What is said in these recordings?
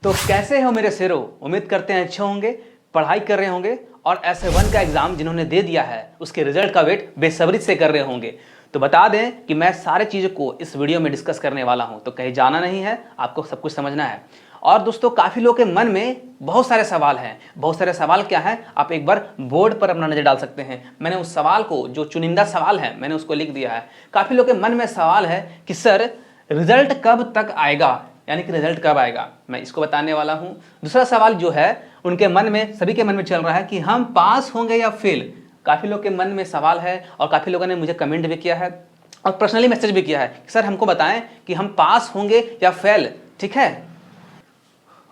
तो कैसे हो मेरे शेरों, उम्मीद करते हैं अच्छे होंगे, पढ़ाई कर रहे होंगे और ऐसे 1 का एग्जाम जिन्होंने दे दिया है उसके रिजल्ट का वेट बेसब्री से कर रहे होंगे। तो बता दें कि मैं सारे चीज़ों को इस वीडियो में डिस्कस करने वाला हूं, तो कहीं जाना नहीं है, आपको सब कुछ समझना है। और दोस्तों काफ़ी लोगों के मन में बहुत सारे सवाल हैं। बहुत सारे सवाल क्या है, आप एक बार बोर्ड पर अपना नज़र डाल सकते हैं। मैंने उस सवाल को, जो चुनिंदा सवाल है, मैंने उसको लिख दिया है। काफ़ी लोगों के मन में सवाल है कि सर रिजल्ट कब तक आएगा, यानी कि रिजल्ट कब आएगा, मैं इसको बताने वाला हूं। दूसरा सवाल जो है उनके मन में, सभी के मन में चल रहा है कि हम पास होंगे या फेल। काफ़ी लोग के मन में सवाल है और काफ़ी लोगों ने मुझे कमेंट भी किया है और पर्सनली मैसेज भी किया है कि सर हमको बताएं कि हम पास होंगे या फेल। ठीक है,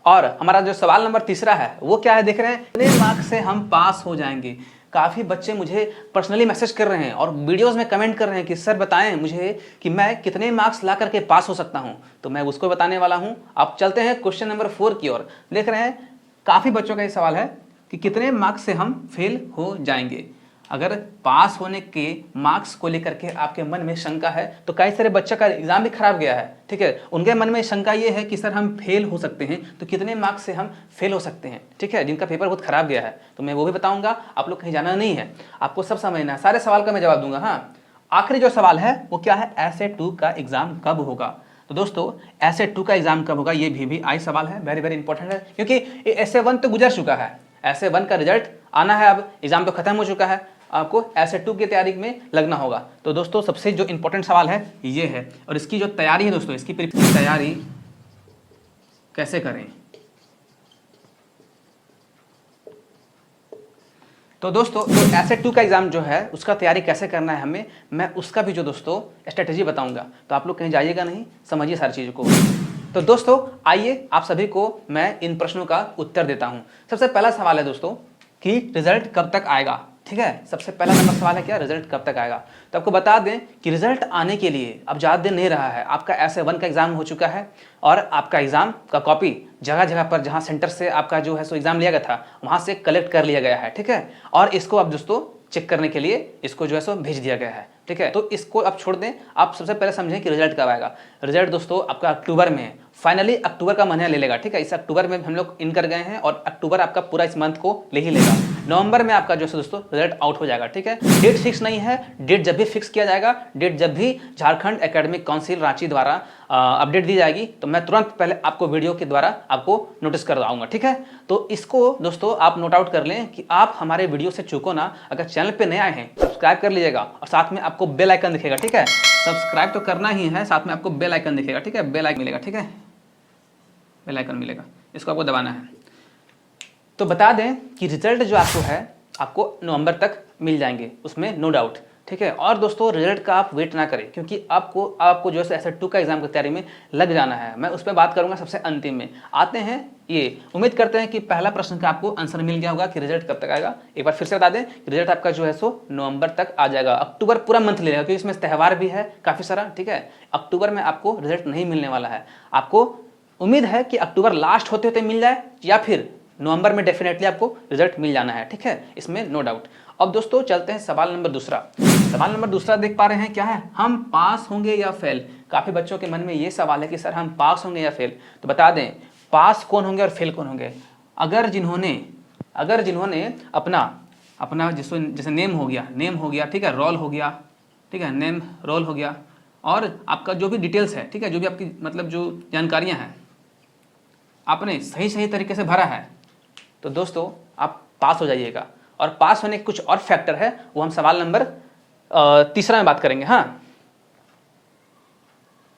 और हमारा जो सवाल नंबर तीसरा है वो क्या है, देख रहे हैं, कितने मार्क्स से हम पास हो जाएंगे। काफ़ी बच्चे मुझे पर्सनली मैसेज कर रहे हैं और वीडियोस में कमेंट कर रहे हैं कि सर बताएं मुझे कि मैं कितने मार्क्स ला करके पास हो सकता हूं। तो मैं उसको बताने वाला हूं। अब चलते हैं क्वेश्चन नंबर 4 की ओर। देख रहे हैं काफ़ी बच्चों का ये सवाल है कि कितने मार्क्स से हम फेल हो जाएंगे। अगर पास होने के मार्क्स को लेकर के आपके मन में शंका है तो कई सारे बच्चों का एग्जाम भी खराब गया है, ठीक है, उनके मन में शंका ये है कि सर हम फेल हो सकते हैं, तो कितने मार्क्स से हम फेल हो सकते हैं, ठीक है, जिनका पेपर बहुत खराब गया है। तो मैं वो भी बताऊंगा, आप लोग कहीं जाना नहीं है, आपको सब समझना है, सारे सवाल का मैं जवाब दूंगा। हाँ, आखिरी जो सवाल है वो क्या है, ऐसे 2 का एग्जाम कब होगा। तो दोस्तों ऐसे 2 का एग्जाम कब होगा, ये भी आई सवाल है, वेरी वेरी इंपॉर्टेंट है, क्योंकि ऐसे 1 तो गुजर चुका है, ऐसे 1 का रिजल्ट आना है, अब एग्जाम तो खत्म हो चुका है, आपको ऐसे 2 की तैयारी में लगना होगा। तो दोस्तों सबसे जो इंपॉर्टेंट सवाल है ये है, और इसकी जो तैयारी है दोस्तों, इसकी तैयारी कैसे करें। तो दोस्तों जो ऐसे 2 का एग्जाम जो है उसका तैयारी कैसे करना है हमें, मैं उसका भी जो दोस्तों स्ट्रेटेजी बताऊंगा। तो आप लोग कहीं जाइएगा नहीं, समझिए सारी चीज़ों को। तो दोस्तों आइए आप सभी को मैं इन प्रश्नों का उत्तर देता हूं। सबसे पहला सवाल है दोस्तों कि रिजल्ट कब तक आएगा। ठीक है, सबसे पहला नंबर सवाल है क्या, रिजल्ट कब तक आएगा। तो आपको बता दें कि रिजल्ट आने के लिए अब ज़्यादा दिन नहीं रहा है। आपका ऐसे 1 का एग्जाम हो चुका है और आपका एग्जाम का कॉपी जगह जगह पर, जहां सेंटर से आपका जो है सो एग्जाम लिया गया था, वहां से कलेक्ट कर लिया गया है। ठीक है, और इसको अब दोस्तों चेक करने के लिए इसको जो है सो भेज दिया गया है। ठीक है, तो इसको आप छोड़ दें, आप सबसे पहले समझें कि रिजल्ट कब आएगा। रिजल्ट दोस्तों आपका अक्टूबर में है, फाइनली अक्टूबर का महीना ले लेगा। ठीक है, इस अक्टूबर में हम लोग इन कर गए हैं और अक्टूबर आपका पूरा इस मंथ को ले ही लेगा। नवंबर में आपका जो है दोस्तों रिजल्ट आउट हो जाएगा। ठीक है, डेट फिक्स नहीं है, डेट जब भी फिक्स किया जाएगा, डेट जब भी झारखंड एकेडमिक काउंसिल रांची द्वारा अपडेट दी जाएगी तो मैं तुरंत पहले आपको वीडियो के द्वारा आपको नोटिस कर दूंगा। ठीक है, तो इसको दोस्तों आप नोट आउट कर लें कि आप हमारे वीडियो से चूको ना। अगर चैनल पे नए आए हैं सब्सक्राइब कर लीजिएगा और साथ में आपको बेल आइकन दिखेगा। ठीक है, सब्सक्राइब तो करना ही है, साथ में आपको बेल आइकन दिखेगा। ठीक है, बेल आइकन मिलेगा, ठीक है, बेल आइकन मिलेगा, इसको आपको दबाना है। तो बता दें कि रिजल्ट जो आपको है आपको नवंबर तक मिल जाएंगे, उसमें नो डाउट। ठीक है, और दोस्तों रिजल्ट का आप वेट ना करें, क्योंकि आपको जो है ऐसे 2 का एग्जाम की तैयारी में लग जाना है। मैं उस पर बात करूंगा सबसे अंतिम में। आते हैं ये, उम्मीद करते हैं कि पहला प्रश्न का आपको आंसर मिल गया होगा कि रिजल्ट कब तक आएगा। एक बार फिर से बता दें, रिजल्ट आपका जो है सो नवंबर तक आ जाएगा। अक्टूबर पूरा मंथ ले लेगा क्योंकि इसमें त्यौहार भी है काफ़ी सारा। ठीक है, अक्टूबर में आपको रिजल्ट नहीं मिलने वाला है। आपको उम्मीद है कि अक्टूबर लास्ट होते होते मिल जाए या फिर नवंबर में डेफिनेटली आपको रिजल्ट मिल जाना है। ठीक है, इसमें नो डाउट। अब दोस्तों चलते हैं सवाल नंबर दूसरा। सवाल नंबर दूसरा देख पा रहे हैं क्या है, हम पास होंगे या फेल। काफ़ी बच्चों के मन में ये सवाल है कि सर हम पास होंगे या फेल। तो बता दें पास कौन होंगे और फेल कौन होंगे। अगर जिन्होंने अपना जैसे नेम हो गया, ठीक है, रोल हो गया, ठीक है, नेम रोल हो गया, और आपका जो भी डिटेल्स है, ठीक है, जो भी आपकी मतलब जो जानकारियाँ हैं आपने सही तरीके से भरा है, तो दोस्तों आप पास हो जाइएगा। और पास होने के कुछ और फैक्टर है, वो हम सवाल नंबर तीसरा में बात करेंगे। हाँ,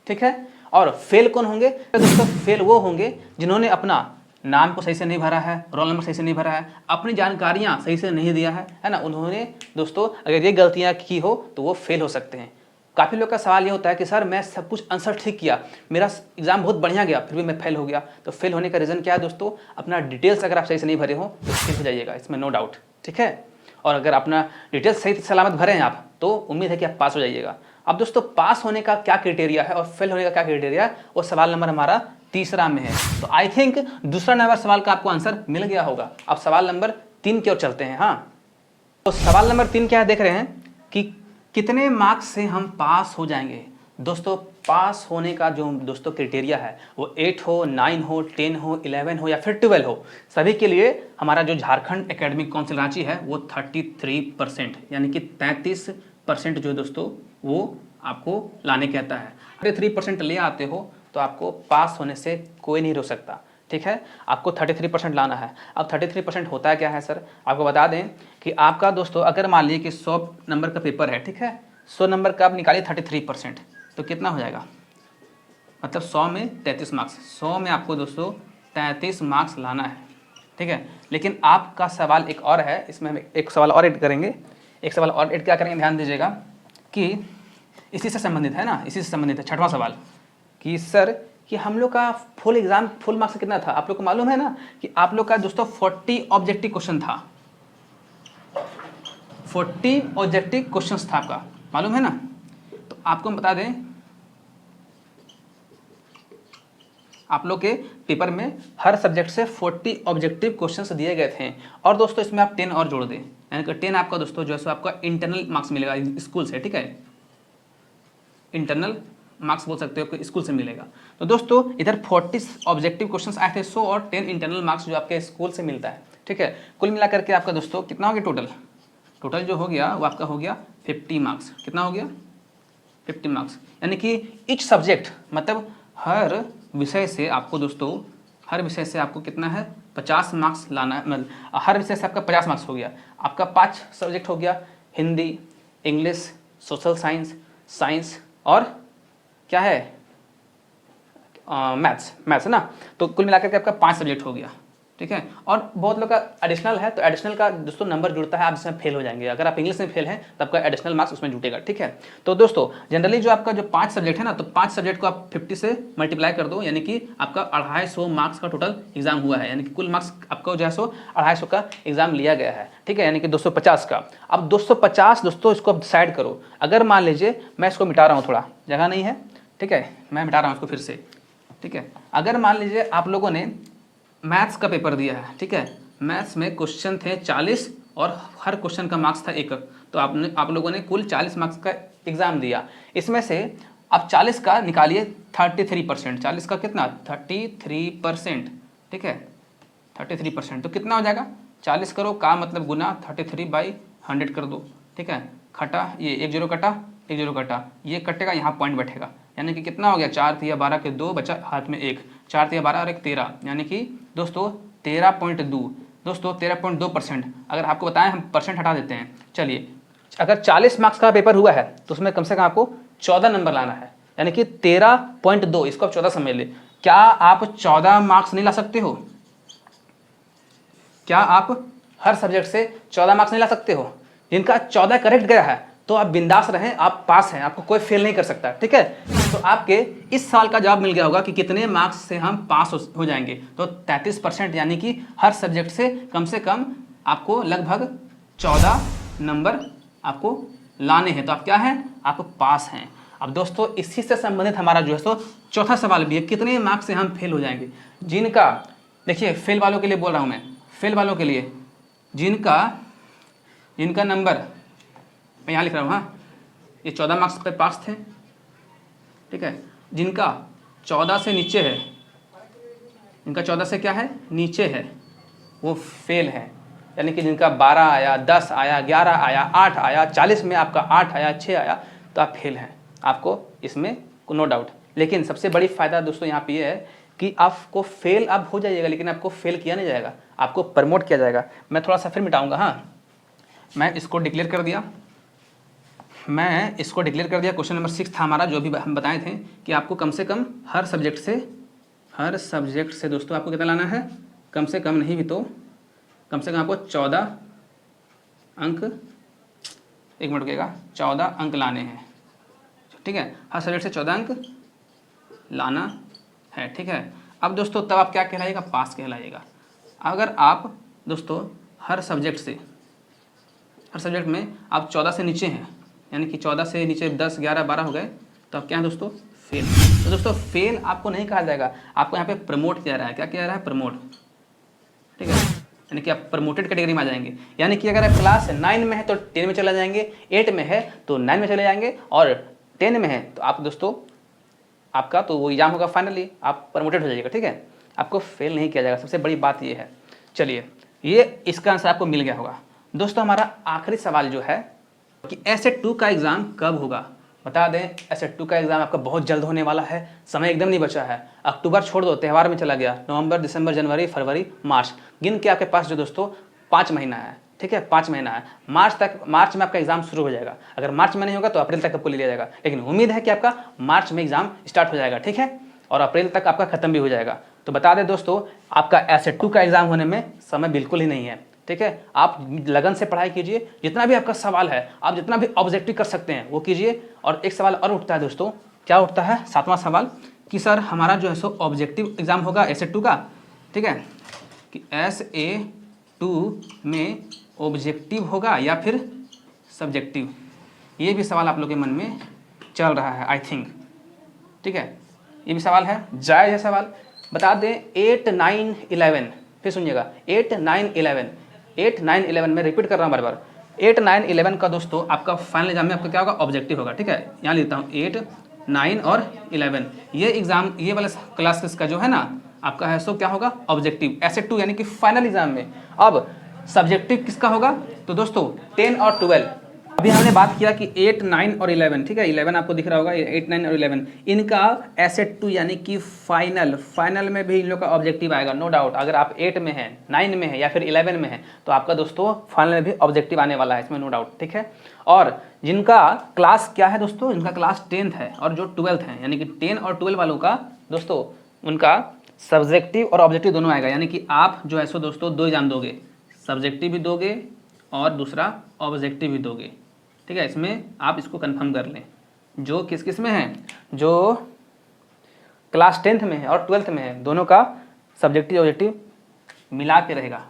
ठीक है, और फेल कौन होंगे दोस्तों, फेल वो होंगे जिन्होंने अपना नाम को सही से नहीं भरा है, रोल नंबर सही से नहीं भरा है, अपनी जानकारियां सही से नहीं दिया है ना, उन्होंने दोस्तों अगर ये गलतियां की हो तो वो फेल हो सकते हैं। काफ़ी लोग का सवाल ये होता है कि सर मैं सब कुछ आंसर ठीक किया, मेरा एग्जाम बहुत बढ़िया गया, फिर भी मैं फेल हो गया। तो फेल होने का रीज़न क्या है दोस्तों, अपना डिटेल्स अगर आप सही से नहीं भरे हो तो फेल हो जाइएगा, इसमें नो डाउट। ठीक है, और अगर अपना डिटेल्स सही सलामत भरे हैं आप तो उम्मीद है कि आप पास हो जाइएगा। अब दोस्तों पास होने का क्या क्राइटेरिया है और फेल होने का क्या क्राइटेरिया है, वो सवाल नंबर हमारा तीसरा में है। तो आई थिंक दूसरा नंबर सवाल का आपको आंसर मिल गया होगा। अब सवाल नंबर 3 की ओर चलते हैं। हाँ, तो सवाल नंबर 3 क्या है, देख रहे हैं कि कितने मार्क्स से हम पास हो जाएंगे। दोस्तों पास होने का जो दोस्तों क्राइटेरिया है वो 8 हो, 9 हो, 10 हो, 11 हो या फिर 12 हो, सभी के लिए हमारा जो झारखंड एकेडमिक काउंसिल रांची है वो 33% यानी कि 33% जो है दोस्तों वो आपको लाने कहता है। 33% ले आते हो तो आपको पास होने से कोई नहीं रोक सकता, ठीक है। आपको 33% लाना है। अब 33% होता है क्या है सर, आपको बता दें कि आपका दोस्तों अगर मान लीजिए कि 100 नंबर का पेपर है, ठीक है, 100 नंबर का आप निकालिए 33%, तो कितना हो जाएगा, मतलब 100 में 33 मार्क्स, 100 में आपको दोस्तों 33 मार्क्स लाना है, ठीक है। लेकिन आपका सवाल एक और है, इसमें हम एक सवाल और ऐड करेंगे। एक सवाल और ऐड क्या करेंगे, ध्यान दीजिएगा कि इसी से संबंधित है ना, इसी से संबंधित है 6वां सवाल कि सर कि हम लोग का फुल एग्जाम फुल मार्क्स कितना था, आप लोग को मालूम है ना कि आप लोग का दोस्तों 40 ऑब्जेक्टिव क्वेश्चन था, 40 ऑब्जेक्टिव क्वेश्चंस था आपका, मालूम है ना। तो आपको हम बता दें आप लोग के पेपर में हर सब्जेक्ट से 40 ऑब्जेक्टिव क्वेश्चंस दिए गए थे, और दोस्तों इसमें आप 10 और जोड़ दें, यानी कि 10 आपका दोस्तों जो है सो आपका इंटरनल मार्क्स मिलेगा स्कूल से, ठीक है, इंटरनल मार्क्स बोल सकते हो कि स्कूल से मिलेगा। तो दोस्तों इधर 40 ऑब्जेक्टिव क्वेश्चंस आए थे 100 और 10 इंटरनल मार्क्स जो आपके स्कूल से मिलता है, ठीक है। कुल मिलाकर के आपका दोस्तों कितना हो गया टोटल जो हो गया वो आपका हो गया 50 मार्क्स। कितना हो गया 50 मार्क्स, यानी कि ईच सब्जेक्ट मतलब हर विषय से आपको दोस्तों हर विषय से आपको कितना है 50 मार्क्स लाना है, मतलब हर विषय से आपका 50 मार्क्स हो गया। आपका 5 सब्जेक्ट हो गया, Hindi, English, social science, science और क्या है मैथ्स है ना। तो कुल मिलाकर के आपका 5 सब्जेक्ट हो गया, ठीक है। और बहुत लोग का एडिशनल है, तो एडिशनल का दोस्तों नंबर जुड़ता है, आप इसमें फेल हो जाएंगे। अगर आप इंग्लिश में फेल हैं तो आपका एडिशनल मार्क्स उसमें जुटेगा, ठीक है। तो दोस्तों जनरली जो आपका जो 5 सब्जेक्ट है ना, तो 5 सब्जेक्ट को आप 50 से मल्टीप्लाई कर दो, यानी कि आपका 250 मार्क्स का टोटल एग्जाम हुआ है, यानी कि कुल मार्क्स आपका जो है सो 250 का एग्जाम लिया गया है, ठीक है, यानी कि 250 का। अब 250 दोस्तों इसको अब डिसाइड करो। अगर मान लीजिए मैं इसको मिटा रहा हूँ, थोड़ा जगह नहीं है, ठीक है, मैं मिटा रहा हूँ इसको फिर से, ठीक है। अगर मान लीजिए आप लोगों ने मैथ्स का पेपर दिया है, ठीक है, मैथ्स में क्वेश्चन थे 40 और हर क्वेश्चन का मार्क्स था 1, तो आप लोगों ने कुल 40 मार्क्स का एग्जाम दिया। इसमें से आप 40 का निकालिए 33%, 40 का कितना 33%, ठीक है, 33%, तो कितना हो जाएगा 40 करो का मतलब गुना 33/100 कर दो, ठीक है, खटा ये 1 0 कटा 1 0 कटा, ये कटेगा, यहाँ पॉइंट बैठेगा, यानी कि कितना हो गया 4 तिया 12 के 2 बचा हाथ में 1, 4 तिया 12 और 1 13, यानी कि दोस्तों 13.2, दोस्तों 13.2%। अगर आपको बताएं हम परसेंट हटा देते हैं, चलिए अगर 40 मार्क्स का पेपर हुआ है तो उसमें कम से कम आपको 14 नंबर लाना है, यानी कि 13.2, इसको आप 14 समझ ले। क्या आप 14 मार्क्स नहीं ला सकते हो? क्या आप हर सब्जेक्ट से 14 मार्क्स नहीं ला सकते हो? जिनका 14 करेक्ट गया है तो आप बिंदास रहें, आप पास हैं, आपको कोई फेल नहीं कर सकता, ठीक है। तो आपके इस साल का जवाब मिल गया होगा कि कितने मार्क्स से हम पास हो जाएंगे, तो 33%, यानी कि हर सब्जेक्ट से कम आपको लगभग 14 नंबर आपको लाने हैं, तो आप क्या हैं, आप पास हैं। अब दोस्तों इसी से संबंधित हमारा जो है सो चौथा सवाल भी है, कितने मार्क्स से हम फेल हो जाएंगे। जिनका, देखिए फेल वालों के लिए बोल रहा हूँ मैं, फेल वालों के लिए जिनका नंबर मैं यहाँ लिख रहा हूँ, हाँ, ये 14 मार्क्स पे पास थे, ठीक है, जिनका 14 से नीचे है, इनका 14 से क्या है नीचे है, वो फेल है, यानी कि जिनका 12 आया, 10 आया, 11 आया, 8 आया, 40 में आपका 8 आया, 6 आया, तो आप फेल हैं, आपको इसमें नो डाउट। लेकिन सबसे बड़ी फ़ायदा दोस्तों यहाँ पे ये है कि आपको फेल आप हो जाइएगा, लेकिन आपको फेल किया नहीं जाएगा, आपको प्रमोट किया जाएगा। मैं थोड़ा सा फिर मिटाऊँगा, हाँ, मैं इसको डिक्लेयर कर दिया, क्वेश्चन नंबर 6 था हमारा, जो भी हम बताए थे कि आपको कम से कम हर सब्जेक्ट से दोस्तों आपको कितना लाना है, कम से कम नहीं भी तो कम से कम आपको 14 अंक, 1 मिनट रुकिएगा, 14 अंक लाने हैं, ठीक है, हर सब्जेक्ट से 14 अंक लाना है, ठीक है। अब दोस्तों तब आप क्या कहलाइएगा, पास कहलाइएगा। अगर आप दोस्तों हर सब्जेक्ट में आप 14 से नीचे हैं, यानी कि 14 से नीचे 10 11 12 हो गए, तो आप क्या हैं दोस्तों, फेल। तो दोस्तों फेल आपको नहीं कहा जाएगा, आपको यहाँ पे प्रमोट किया जा रहा है। क्या किया जा रहा है, प्रमोट, ठीक है, यानी कि आप प्रमोटेड कैटेगरी में आ जाएंगे। यानी कि अगर आप क्लास 9 में है तो 10 में चला जाएंगे, 8 में है तो 9 में चले जाएंगे, और 10 में है तो आप दोस्तों आपका तो वो एग्जाम होगा फाइनली, आप प्रमोटेड हो जाइएगा, ठीक है, आपको फेल नहीं किया जाएगा, सबसे बड़ी बात ये है। चलिए ये इसका आंसर आपको मिल गया होगा। दोस्तों हमारा आखिरी सवाल जो है कि एसेट 2 का एग्ज़ाम कब होगा। बता दें एसेट 2 का एग्ज़ाम आपका बहुत जल्द होने वाला है, समय एकदम नहीं बचा है। अक्टूबर छोड़ दो, त्यौहार में चला गया, नवंबर, दिसंबर, जनवरी, फरवरी, मार्च, गिन के आपके पास जो दोस्तों 5 महीना है, ठीक है, 5 महीना है। मार्च में आपका एग्जाम शुरू हो जाएगा। अगर मार्च में नहीं होगा तो अप्रैल तक आपको ले लिया जाएगा, लेकिन उम्मीद है कि आपका मार्च में एग्जाम स्टार्ट हो जाएगा, ठीक है, और अप्रैल तक आपका खत्म भी हो जाएगा। तो बता दें दोस्तों आपका एसेट 2 का एग्जाम होने में समय बिल्कुल ही नहीं है, ठीक है। आप लगन से पढ़ाई कीजिए, जितना भी आपका सवाल है आप जितना भी ऑब्जेक्टिव कर सकते हैं वो कीजिए। और एक सवाल और उठता है दोस्तों, क्या उठता है, 7वां सवाल कि सर हमारा जो है सो ऑब्जेक्टिव एग्जाम होगा एसेट 2 का, ठीक है, कि SA2 में ऑब्जेक्टिव होगा या फिर सब्जेक्टिव, ये भी सवाल आप लोग के मन में चल रहा है आई थिंक, ठीक है, ये भी सवाल है, जायज़ है सवाल। बता दें 8, 9, 11, फिर सुनिएगा 8, 9, 11, 8, 9, 11 में रिपीट कर रहा हूँ बार बार। 8, 9, 11 का दोस्तों आपका फाइनल एग्जाम में आपका क्या होगा, ऑब्जेक्टिव होगा, ठीक है। यहाँ लिखता हूँ 8, 9 और 11, ये एग्जाम ये वाला क्लासेस का जो है ना आपका है सो क्या होगा, ऑब्जेक्टिव एसेट 2 यानी कि फाइनल एग्जाम में। अब सब्जेक्टिव किसका होगा, तो दोस्तों 10 और 12। अभी हमने बात किया कि 8, 9 और 11, ठीक है, 11 आपको दिख रहा होगा, 8, 9 और 11 इनका एसेट 2 यानी कि फाइनल में भी इन लोग का ऑब्जेक्टिव आएगा, नो डाउट। अगर आप 8 में है, 9 में है या फिर 11 में है तो आपका दोस्तों फाइनल में भी ऑब्जेक्टिव आने वाला है, इसमें नो डाउट, ठीक है। और जिनका क्लास क्या है दोस्तों, इनका क्लास 10th है और जो 12th है यानी कि 10 और 12 वालों का दोस्तों उनका सब्जेक्टिव और ऑब्जेक्टिव दोनों आएगा। यानी कि आप जो है सो दोस्तों 2 एग्जाम दोगे, सब्जेक्टिव भी दोगे और दूसरा ऑब्जेक्टिव भी दोगे, ठीक है। इसमें आप इसको कंफर्म कर लें, जो किस में है, जो क्लास 10th में है और 12th में है, दोनों का सब्जेक्टिव ऑब्जेक्टिव मिला के रहेगा,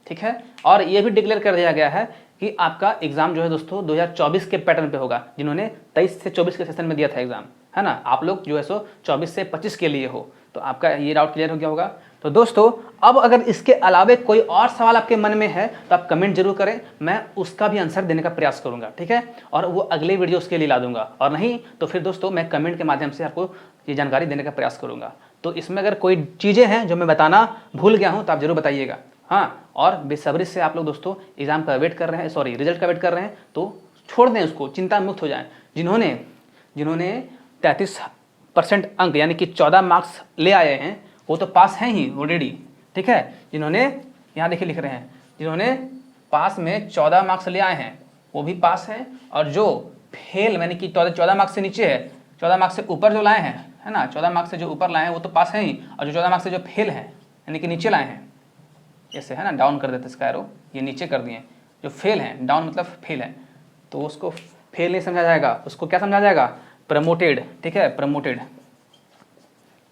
ठीक है। और ये भी डिक्लेयर कर दिया गया है कि आपका एग्जाम जो है दोस्तों 2024 के पैटर्न पे होगा। जिन्होंने 23 से 24 के सेशन में दिया था एग्जाम, है ना, आप लोग जो है सो 24 से 25 के लिए हो, तो आपका ये डाउट क्लियर हो गया होगा। तो दोस्तों अब अगर इसके अलावे कोई और सवाल आपके मन में है तो आप कमेंट जरूर करें, मैं उसका भी आंसर देने का प्रयास करूंगा, ठीक है, और वो अगले वीडियो उसके लिए ला दूंगा। और नहीं तो फिर दोस्तों मैं कमेंट के माध्यम से आपको ये जानकारी देने का प्रयास करूंगा। तो इसमें अगर कोई चीज़ें हैं जो मैं बताना भूल गया हूँ तो आप जरूर बताइएगा, हाँ। और बेसब्री से आप लोग दोस्तों एग्जाम का वेट कर रहे हैं, सॉरी रिजल्ट का वेट कर रहे हैं, तो छोड़ दें उसको, चिंता मुक्त हो जाएं। जिन्होंने 33% अंक यानी कि 14 मार्क्स ले आए हैं वो तो पास हैं ही ऑलरेडी, ठीक है। जिन्होंने यहाँ देखिए लिख रहे हैं, जिन्होंने पास में 14 मार्क्स ले आए हैं वो भी पास हैं, और जो फेल यानी कि 14 मार्क्स से नीचे है, 14 मार्क्स से ऊपर जो लाए हैं, है ना, 14 मार्क्स से जो ऊपर लाए हैं वो तो पास हैं ही, और जो 14 मार्क्स से जो फेल हैं यानी कि नीचे लाए हैं, ऐसे है ना, डाउन कर देते इसका एरो, ये नीचे कर दिए, जो फेल हैं, डाउन मतलब फेल है, तो उसको फेल नहीं समझा जाएगा, उसको क्या समझा जाएगा, प्रमोटेड, ठीक है, प्रमोटेड,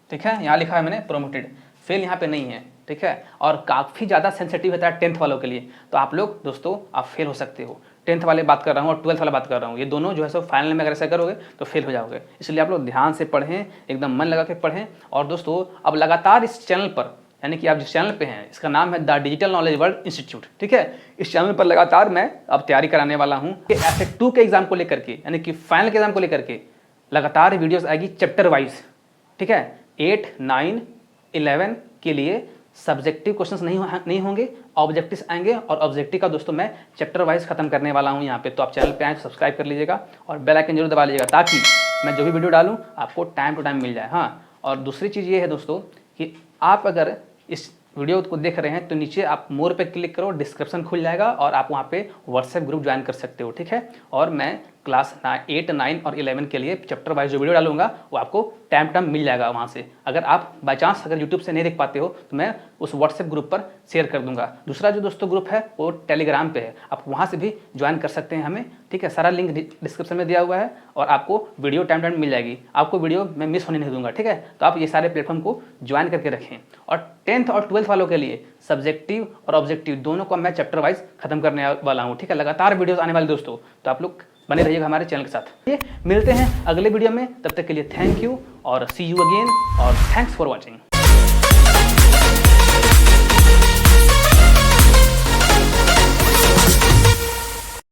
ठीक है, यहाँ लिखा है मैंने प्रमोटेड, फेल यहाँ पे नहीं है, ठीक है। और काफ़ी ज़्यादा सेंसिटिव होता है 10th वालों के लिए, तो आप लोग दोस्तों आप फेल हो सकते हो। 10th वाले बात कर रहा हूँ और 12th वाला बात कर रहा हूँ, ये दोनों जो है सो फाइनल में अगर ऐसा करोगे तो फेल हो जाओगे। इसलिए आप लोग ध्यान से पढ़ें, एकदम मन लगा के पढ़ें। और दोस्तों अब लगातार इस चैनल पर, यानी कि आप जिस चैनल पे हैं, इसका नाम है the digital knowledge world institute, ठीक है, इस चैनल पर लगातार मैं अब तैयारी कराने वाला हूँ कि एसेट 2 के एग्जाम को लेकर के, यानी कि फाइनल के एग्जाम को लेकर के लगातार वीडियोस आएगी चैप्टर वाइज, ठीक है। 8, 9, 11 के लिए सब्जेक्टिव क्वेश्चंस नहीं होंगे, ऑब्जेक्टिव्स आएंगे, और ऑब्जेक्टिव का दोस्तों मैं चैप्टर वाइज खत्म करने वाला हूँ यहाँ पे। तो आप चैनल पे आए सब्सक्राइब कर लीजिएगा और बेल आइकन जरूर दबा लीजिएगा, ताकि मैं जो भी वीडियो डालूँ आपको टाइम टू टाइम मिल जाए, हाँ। और दूसरी चीज़ ये है दोस्तों कि आप अगर इस वीडियो को देख रहे हैं तो नीचे आप मोर पे क्लिक करो, डिस्क्रिप्शन खुल जाएगा और आप वहाँ पे व्हाट्सएप ग्रुप ज्वाइन कर सकते हो, ठीक है। और मैं क्लास 8, 9 और 11 के लिए चैप्टर वाइज जो वीडियो डालूंगा वो आपको टाइम टाइम मिल जाएगा वहाँ से। अगर आप बाई चांस अगर यूट्यूब से नहीं देख पाते हो तो मैं उस व्हाट्सएप ग्रुप पर शेयर कर दूंगा। दूसरा जो दोस्तों ग्रुप है वो टेलीग्राम पे है, आप वहाँ से भी ज्वाइन कर सकते हैं हमें, ठीक है। सारा लिंक डिस्क्रिप्शन में दिया हुआ है और आपको वीडियो टाइम टाइम मिल जाएगी, आपको वीडियो मैं मिस होने नहीं दूंगा, ठीक है। तो आप ये सारे प्लेटफॉर्म को ज्वाइन करके रखें। और 10th और 12th वालों के लिए सब्जेक्टिव और ऑब्जेक्टिव दोनों को मैं चैप्टर वाइज खत्म करने वाला हूँ, ठीक है। लगातार वीडियोस आने वाले दोस्तों, तो आप लोग बने रहिएगा हमारे चैनल के साथ। ये मिलते हैं अगले वीडियो में, तब तक के लिए थैंक यू और सी यू अगेन और थैंक्स फॉर वॉचिंग।